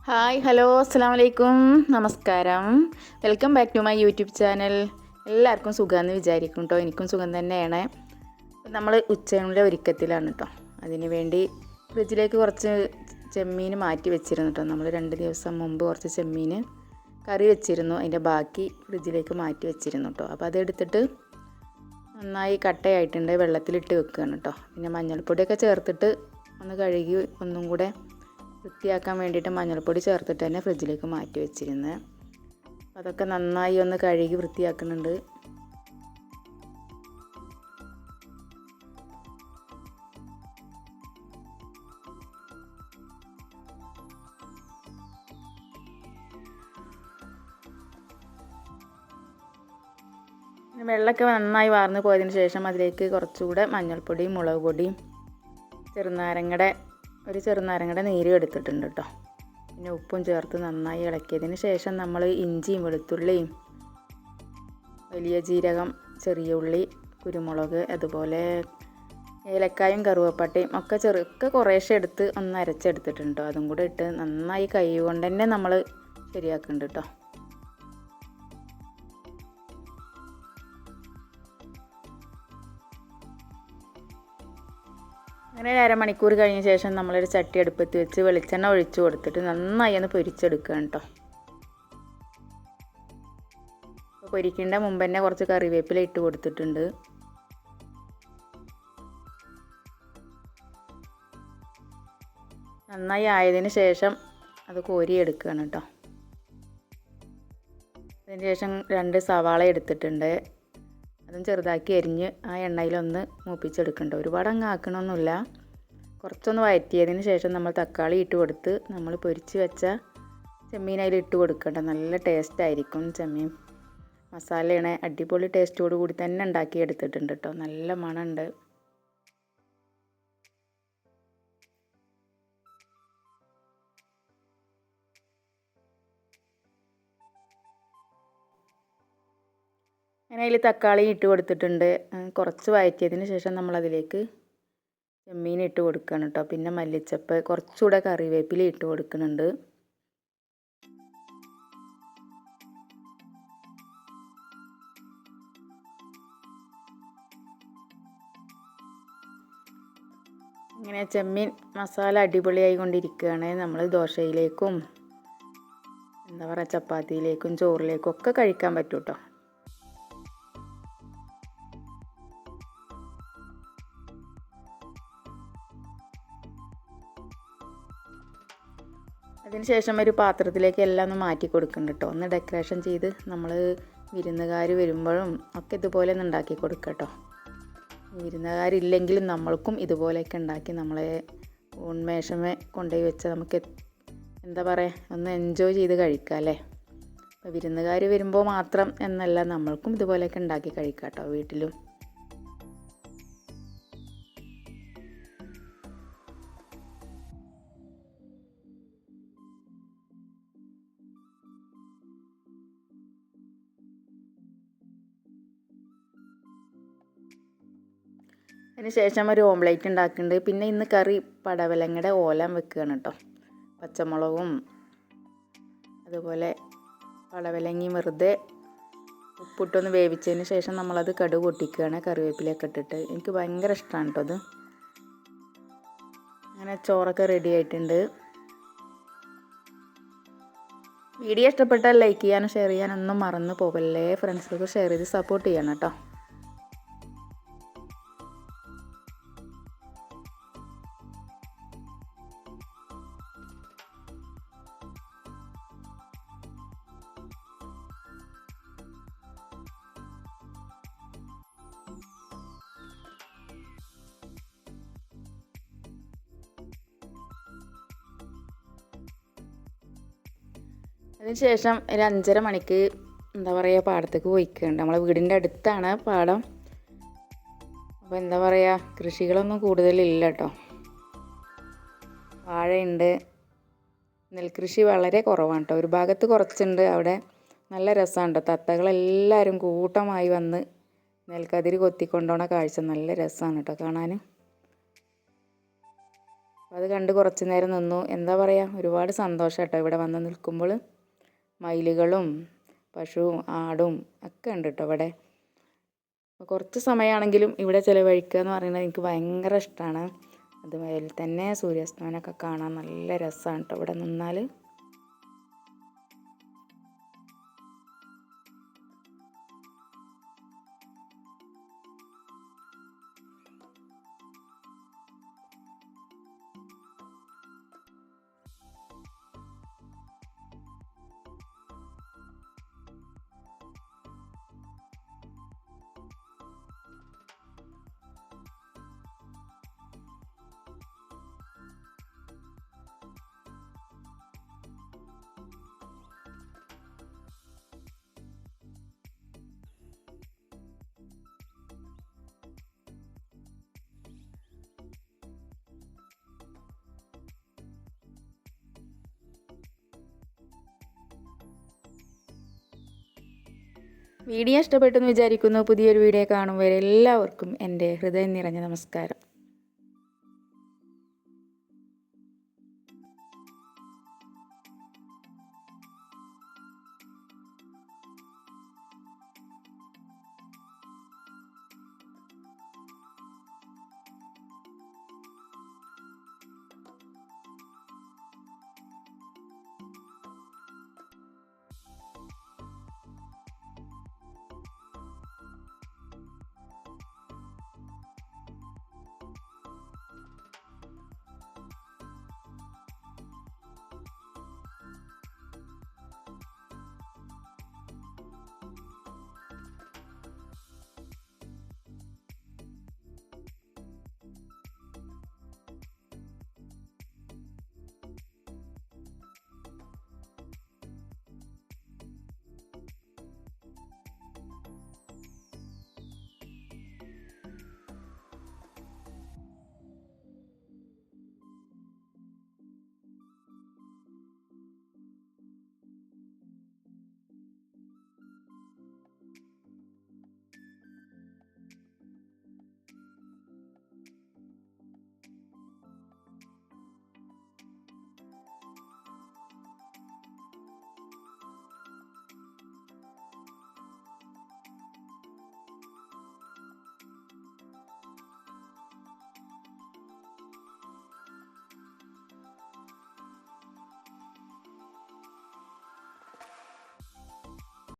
Hi hello അസ്സലാമു അലൈക്കും നമസ്കാരം. Welcome back to my YouTube channel. എല്ലാവർക്കും സുഖമാണെന്ന് വിചാരിക്കും കേട്ടോ. എനിക്കും സുഖം തന്നെയാണ്. നമ്മൾ ഉച്ചയുടെ ഒരുക്കത്തിലാണ് കേട്ടോ. അതിന് വേണ്ടി ഫ്രിഡ്ജിലേക്ക് കുറച്ച് ചെമ്മീൻ മാറ്റി വെച്ചിരുന്നു കേട്ടോ. നമ്മൾ 2 ദിവസം മുമ്പ് കുറച്ച് ചെമ്മീൻ കറി വെച്ചിരുന്നു. അതിൻ്റെ ബാക്കി ഫ്രിഡ്ജിലേക്ക് മാറ്റി വെച്ചിരുന്നു കേട്ടോ. അപ്പോൾ അതെടുത്തിട്ട് നന്നായി കട്ടയായിട്ടുണ്ട്, വെള്ളത്തിലിട്ട് വെക്കുകയാണ് കേട്ടോ. പിന്നെ മഞ്ഞൾപ്പൊടിയൊക്കെ ചേർത്തിട്ട് ഒന്ന് കഴുകി ഒന്നും കൂടെ വൃത്തിയാക്കാൻ വേണ്ടിയിട്ട് മഞ്ഞൾപ്പൊടി ചേർത്തിട്ട് തന്നെ ഫ്രിഡ്ജിലേക്ക് മാറ്റി വെച്ചിരുന്നത്. അതൊക്കെ നന്നായി ഒന്ന് കഴുകി വൃത്തിയാക്കുന്നുണ്ട്. വെള്ളമൊക്കെ നന്നായി വാർന്ന് പോയതിന് ശേഷം അതിലേക്ക് കുറച്ചുകൂടെ മഞ്ഞൾപ്പൊടിയും മുളക് പൊടിയും ചെറുനാരങ്ങയുടെ നീരും എടുത്തിട്ടുണ്ട് കേട്ടോ. പിന്നെ ഉപ്പും ചേർത്ത് നന്നായി ഇളക്കിയതിന് ശേഷം നമ്മൾ ഇഞ്ചിയും വെളുത്തുള്ളിയും വലിയ ജീരകം, ചെറിയ ഉള്ളി, കുരുമുളക്, അതുപോലെ ഏലക്കായും കറുവപ്പട്ടയും ഒക്കെ കുറേശ്ശെ എടുത്ത് ഒന്ന് അരച്ചെടുത്തിട്ടുണ്ട്. അതും കൂടെ ഇട്ട് നന്നായി കൈ കൊണ്ട് തന്നെ നമ്മൾ ശരിയാക്കുന്നുണ്ട് കേട്ടോ. അങ്ങനെ 1/2 മണിക്കൂർ കഴിഞ്ഞ ശേഷം നമ്മളൊരു ചട്ടി അടുപ്പത്ത് വെച്ച് വെളിച്ചെണ്ണ ഒഴിച്ച് കൊടുത്തിട്ട് നന്നായി ഒന്ന് പൊരിച്ചെടുക്കുകയാണ് കേട്ടോ. അപ്പോൾ പൊരിക്കേണ്ട മുമ്പ് തന്നെ കുറച്ച് കറിവേപ്പില ഇട്ട് കൊടുത്തിട്ടുണ്ട്. നന്നായി ആയതിന് ശേഷം അത് കോരിയെടുക്കുകയാണ് കേട്ടോ. അതിന് ശേഷം 2 സവാള എടുത്തിട്ടുണ്ട്. അതും ചെറുതാക്കി അരിഞ്ഞ് ആ എണ്ണയിലൊന്ന് മൂപ്പിച്ചെടുക്കണ്ട. ഒരുപാട് അങ്ങ് ആക്കണമൊന്നുമില്ല. കുറച്ചൊന്ന് വഴറ്റിയതിന് ശേഷം നമ്മൾ തക്കാളി ഇട്ട് കൊടുത്ത് നമ്മൾ പൊരിച്ച് വെച്ച ചെമ്മീൻ അതിൽ ഇട്ട് കൊടുക്കേണ്ട. നല്ല ടേസ്റ്റ് ആയിരിക്കും. ചെമ്മീൻ മസാലയാണ്, അടിപൊളി ടേസ്റ്റോട് കൂടി തന്നെ ഉണ്ടാക്കി എടുത്തിട്ടുണ്ട് കേട്ടോ. നല്ല മണമുണ്ട്. അങ്ങനെ അതിൽ തക്കാളി ഇട്ട് കൊടുത്തിട്ടുണ്ട്. കുറച്ച് വഴറ്റിയതിന് ശേഷം നമ്മളതിലേക്ക് ചെമ്മീൻ ഇട്ട് കൊടുക്കുകയാണ് കേട്ടോ. പിന്നെ മല്ലിച്ചപ്പ്, കുറച്ചുകൂടെ കറിവേപ്പില ഇട്ട് കൊടുക്കുന്നുണ്ട്. ഇങ്ങനെ ചെമ്മീൻ മസാല അടിപൊളിയായി കൊണ്ടിരിക്കുകയാണ്. നമ്മൾ ദോശയിലേക്കും ചപ്പാത്തിയിലേക്കും ചോറിലേക്കും ഒക്കെ കഴിക്കാൻ പറ്റും കേട്ടോ. അതിന് ശേഷം ഒരു പാത്രത്തിലേക്ക് എല്ലാം ഒന്ന് മാറ്റി കൊടുക്കുന്നുണ്ട് കേട്ടോ. ഒന്ന് ഡെക്കറേഷൻ ചെയ്ത് നമ്മൾ വിരുന്നുകാർ വരുമ്പോഴും ഒക്കെ ഇതുപോലെ ഒന്ന് ഉണ്ടാക്കി കൊടുക്കുക കേട്ടോ. വിരുന്നുകാരില്ലെങ്കിലും നമ്മൾക്കും ഇതുപോലെയൊക്കെ ഉണ്ടാക്കി നമ്മളെ ഉന്മേഷമേ കൊണ്ടുപോയി വെച്ചാൽ നമുക്ക് ഒന്ന് എൻജോയ് ചെയ്ത് കഴിക്കാം അല്ലേ. അപ്പോൾ വിരുന്നുകാർ വരുമ്പോൾ മാത്രം എന്നല്ല, നമ്മൾക്കും ഇതുപോലെയൊക്കെ ഉണ്ടാക്കി കഴിക്കാം കേട്ടോ വീട്ടിലും. അതിന് ശേഷം ഒരു ഓംലേറ്റ് ഉണ്ടാക്കുന്നുണ്ട്. പിന്നെ ഇന്ന് കറി പടവലങ്ങയുടെ ഓലം വെക്കുകയാണ് കേട്ടോ. പച്ചമുളകും അതുപോലെ പടവലങ്ങയും വെറുതെ ഉപ്പിട്ടൊന്ന് വേവിച്ചതിന് ശേഷം നമ്മളത് കടുക് പൊട്ടിക്കുകയാണ്, കറിവേപ്പിലയൊക്കെ ഇട്ടിട്ട്. എനിക്ക് ഭയങ്കര ഇഷ്ടമാണ് കേട്ടോ അത്. അങ്ങനെ ചോറൊക്കെ റെഡി ആയിട്ടുണ്ട്. വീഡിയോ ഇഷ്ടപ്പെട്ടാൽ ലൈക്ക് ചെയ്യാനും ഷെയർ ചെയ്യാനൊന്നും മറന്നു പോകല്ലേ. ഫ്രണ്ട്സിലേക്ക് ഷെയർ ചെയ്ത് സപ്പോർട്ട് ചെയ്യണം കേട്ടോ. അതിനുശേഷം ഒരു 5:30 മണിക്ക് പാടത്തേക്ക് പോയിക്കുന്നുണ്ട്. നമ്മളെ വീടിൻ്റെ അടുത്താണ് പാടം. അപ്പോൾ കൃഷികളൊന്നും കൂടുതലില്ല കേട്ടോ. വാഴയുണ്ട്, നെൽകൃഷി വളരെ കുറവാണ് കേട്ടോ. ഒരു ഭാഗത്ത് കുറച്ചുണ്ട്. അവിടെ നല്ല രസമാണ് കേട്ടോ. തത്തകളെല്ലാവരും കൂട്ടമായി വന്ന് നെൽക്കതിര് കൊത്തിക്കൊണ്ടുപോണ കാഴ്ച നല്ല രസമാണ് കേട്ടോ കാണാൻ. അത് കണ്ട് കുറച്ച് നേരം നിന്നു. എന്താ പറയുക, ഒരുപാട് സന്തോഷം കേട്ടോ ഇവിടെ വന്ന് നിൽക്കുമ്പോൾ. മയിലുകളും പശുവും ആടും ഒക്കെ ഉണ്ട് കേട്ടോ ഇവിടെ. കുറച്ച് സമയമാണെങ്കിലും ഇവിടെ ചിലവഴിക്കുക എന്ന് പറയുന്നത് എനിക്ക് ഭയങ്കര ഇഷ്ടമാണ്. അതുപോലെ തന്നെ സൂര്യാസ്തമനമൊക്കെ കാണാൻ നല്ല രസമാണ് കേട്ടോ ഇവിടെ നിന്നാൽ. വീഡിയോ ഇഷ്ടപ്പെട്ടെന്ന് വിചാരിക്കുന്നു. പുതിയൊരു വീഡിയോ കാണുമ്പോൾ എല്ലാവർക്കും എൻ്റെ ഹൃദയം നിറഞ്ഞ നമസ്കാരം.